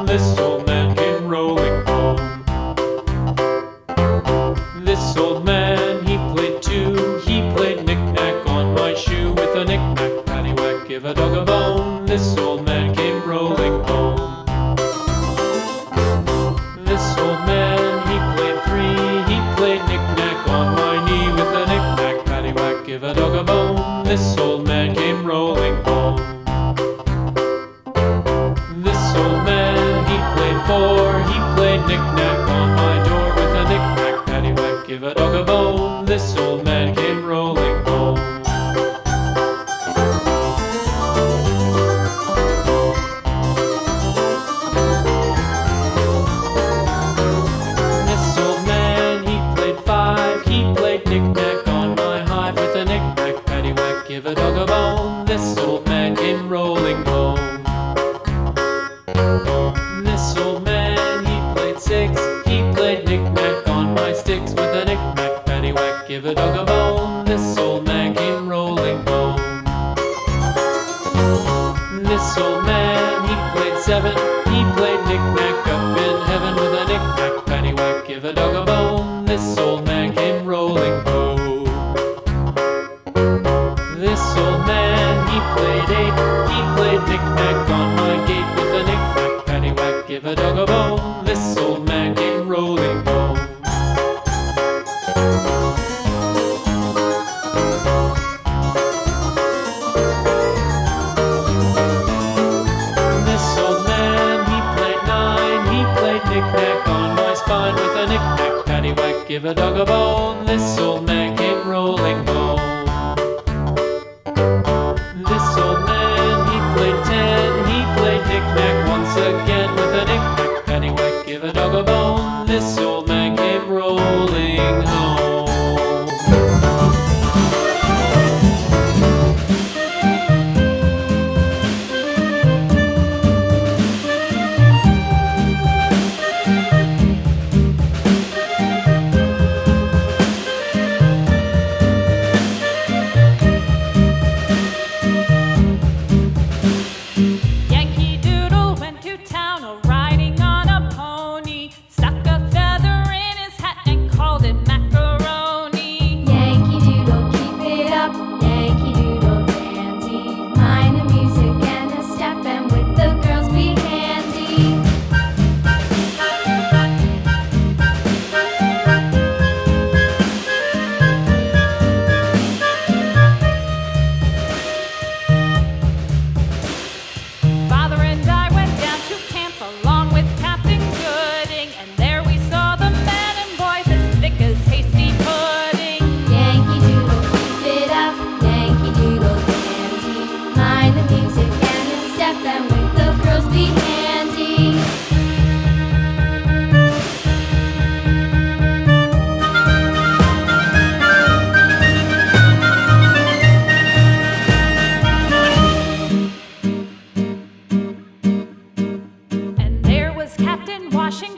this old man came rolling home. This old man, he played too. He played knick-knack on my shoe. With a knick-knack, paddywhack, give a dog a bone. This old man came rolling home. This old man, he played three. He played knick-knack on my knee. With a knick-knack, paddywhack, give a dog a bone. This old man came rolling home. This old man, he played four. He played knick-knack on my door. With a knick-knack, paddywhack, give a dog a bone. This old man came rolling home. This old man, he played five. He played knick-knack on my hive. With a knick-knack, paddywhack, give a dog a bone. This old man came rolling home. This old man, he played six. He played knick-knack on my sticks. With a knick-knack, paddywhack, give a dog a bone. This old man came rolling home. This old man, he played seven. He played knick-knack up in heaven. With a knick-knack, paddywhack, give a dog a bone. This old man came rolling home. This old man, he played eight. He played knick-knack on my gate. With a knick-knack, paddywhack, give a dog a bone. This old man came rolling home. This old man, he played nine. He played knick-knack on my spine. With a knick-knack, paddywhack, give a dog a bone. This old man came rolling home. This old man, he played ten. He played knick-knack once again. With a knick-knack, paddywhack, give a dog a bone. This old man came rolling home. Yankee Doodle went to town riding on a pony, stuck a feather in his hat and called it macaroni. Yankee Doodle, keep it up, Yankee Doodle dandy. Mind the music and the step, and with the girls be handy. Father and I went down to camp along with Captain Gooding, and there we saw the men and boys as thick as hasty pudding. Yankee Doodle, keep it up, Yankee Doodle dandy. Mind the music and the step, and with the girls be handy. And there was Captain Washington